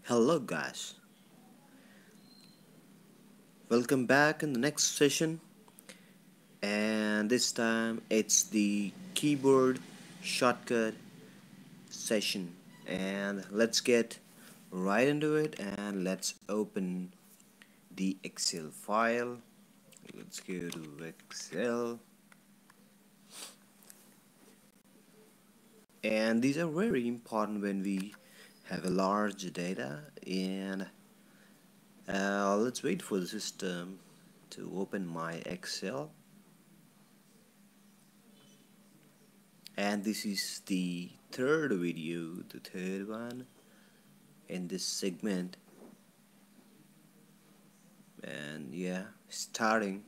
Hello guys, welcome back in the next session, and this time it's the keyboard shortcut session. And let's get right into it, and let's open the Excel file. Let's go to Excel, and these are very important when we have a large data. And let's wait for the system to open my Excel. And this is the third video, the third one in this segment. And yeah, starting.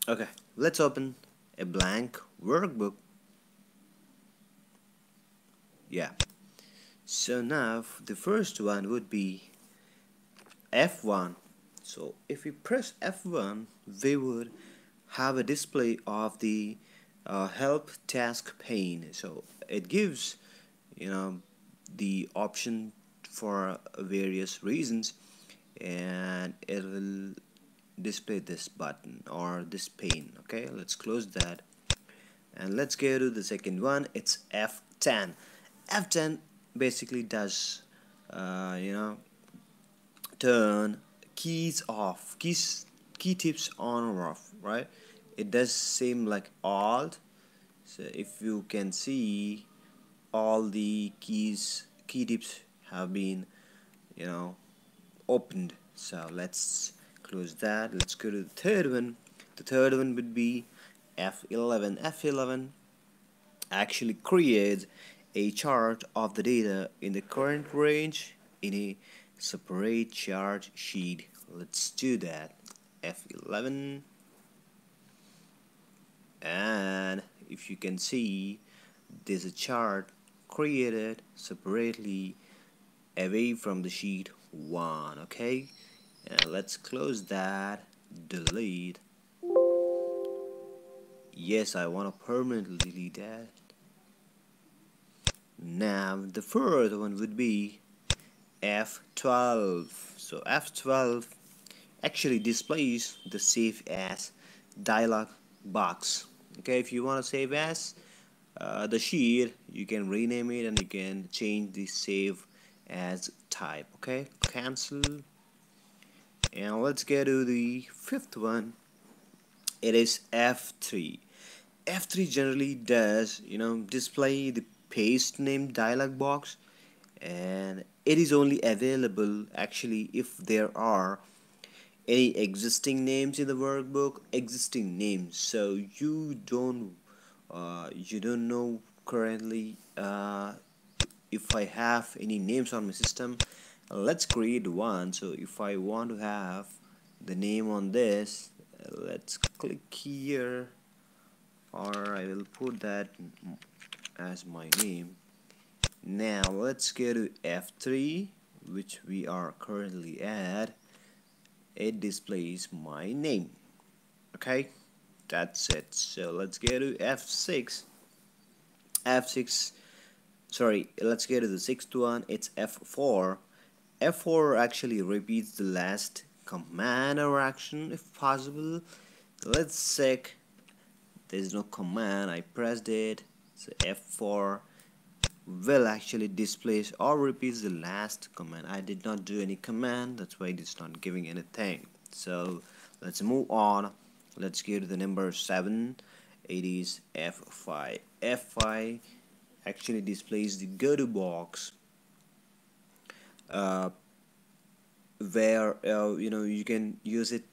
Okay, let's open a blank workbook. Yeah, so now the first one would be F1. So if we press F1, we would have a display of the help task pane. So it gives, you know, the option for various reasons, and it will display this button or this pane. Okay, let's close that, and let's go to the second one. It's F10. F10 basically does turn keys off, key tips on or off, right? It does same like alt. So if you can see, all the key tips have been opened. So let's close that. Let's go to the third one. The third one would be F11. F11 actually creates a chart of the data in the current range in a separate chart sheet. Let's do that. F11, and if you can see, there's a chart created separately away from the sheet 1. Okay, and let's close that, delete. Yes, I want to permanently delete that. Now the fourth one would be F12. So F12 actually displays the save as dialog box. Okay, if you want to save as the sheet, you can rename it and you can change the save as type. Okay, cancel, and let's get to the fifth one. It is F3. F3 generally does display the paste name dialog box, and it is only available actually if there are any existing names in the workbook, existing names. So you don't know currently if I have any names on my system. Let's create one. So if I want to have the name on this, let's click here, or I will put that as my name. Now let's go to F3, which we are currently at. It displays my name. Okay, that's it. So let's go to F6. F6, sorry, let's go to the sixth one. It's F4. F4 actually repeats the last command or action if possible. Let's check. There's no command, I pressed it. So F4 will actually displays or repeats the last command. I did not do any command, that's why it's not giving anything. So let's move on. Let's go to the number 7. It is F5. F5 actually displays the go to box, where you can use it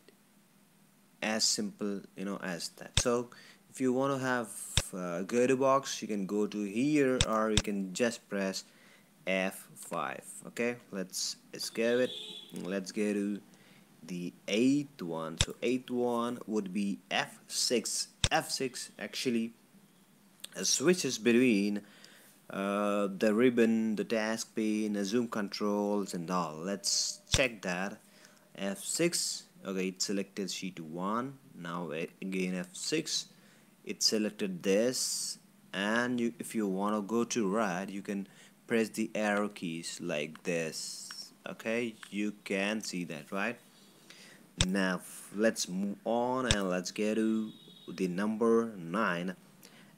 as simple as that. So if you want to have go to box, you can go to here, or you can just press F5. Okay, let's escape it. Let's go to the eighth one. So eighth one would be F6. F6 actually switches between the ribbon, the task pane, the zoom controls and all. Let's check that. F6, okay, it selected sheet 1. Now again F6, it selected this, and if you want to go to right, you can press the arrow keys like this. Okay, you can see that, right? Now let's move on and let's get to the number 9,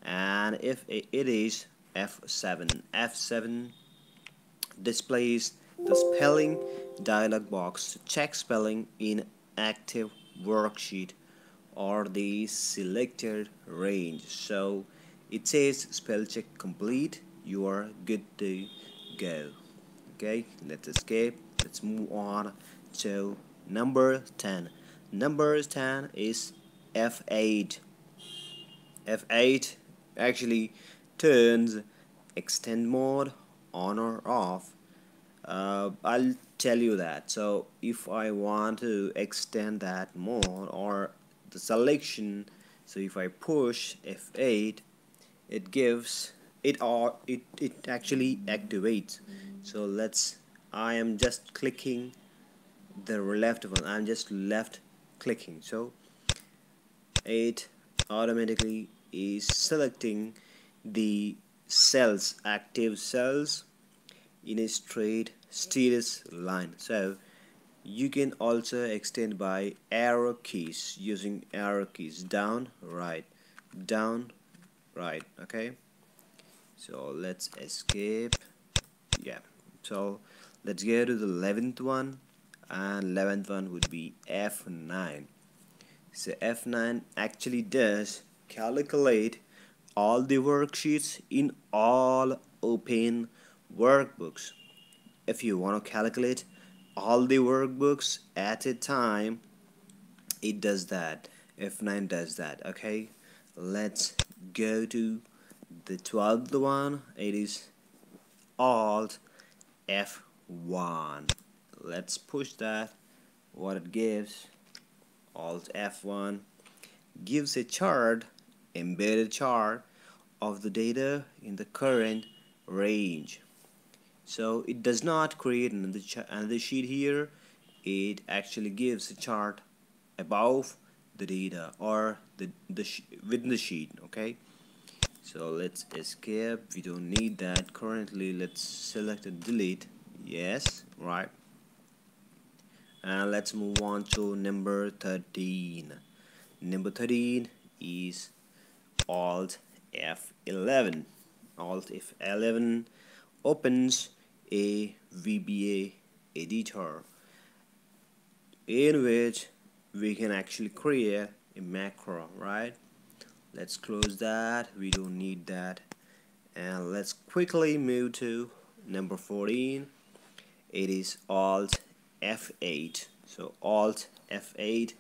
and if it is F7. F7 displays the spelling dialog box to check spelling in active worksheet or the selected range. So it says spell check complete, you are good to go. Okay, let's escape. Let's move on to number 10. Number 10 is F8. F8 actually turns extend mode on or off. I'll tell you that. So if I want to extend that mode or the selection, so if I push F8, it gives it actually activates. So I am just clicking the left one. I'm just left clicking. So it automatically is selecting the cells, active cells, in a straight line. So you can also extend by arrow keys, using arrow keys down, right, okay. So let's escape. Yeah, so let's go to the 11th one, and 11th one would be F9. So F9 actually does calculate all the worksheets in all open workbooks. If you want to calculate all the workbooks at a time, it does that. F9 does that. Okay, let's go to the 12th one. It is Alt F1. Let's push that. What it gives, Alt F1 gives a chart, embedded chart of the data in the current range. So it does not create another sheet here. It actually gives a chart above the data or within the sheet. Okay, so let's escape. We don't need that currently. Let's select and delete. Yes, right. And let's move on to number 13. Number 13 is Alt F11. Alt F11 opens a VBA editor in which we can actually create a macro, right? Let's close that. We don't need that. And let's quickly move to number 14. It is Alt F8. So Alt F8,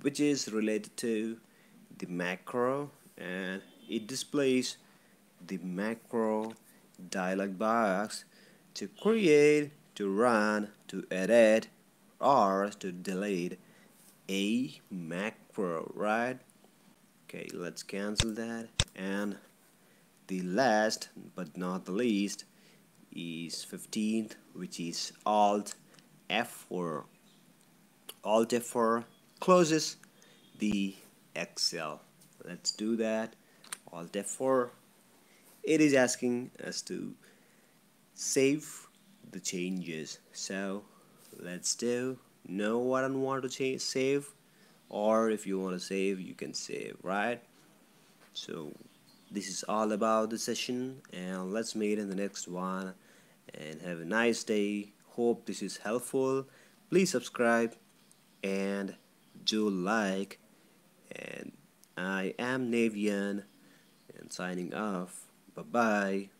which is related to the macro, and it displays the macro dialog box to create, to run, to edit, or to delete a macro, right? Okay, let's cancel that. And the last but not the least is 15th, which is Alt F4. Alt F4 closes the Excel. Let's do that. Alt F4. It is asking us to save the changes. So let's know what I want to save, or if you want to save, you can save, right? So this is all about the session, and let's meet in the next one, and have a nice day. Hope this is helpful. Please subscribe and do like, and I am Navian and signing off. Bye bye.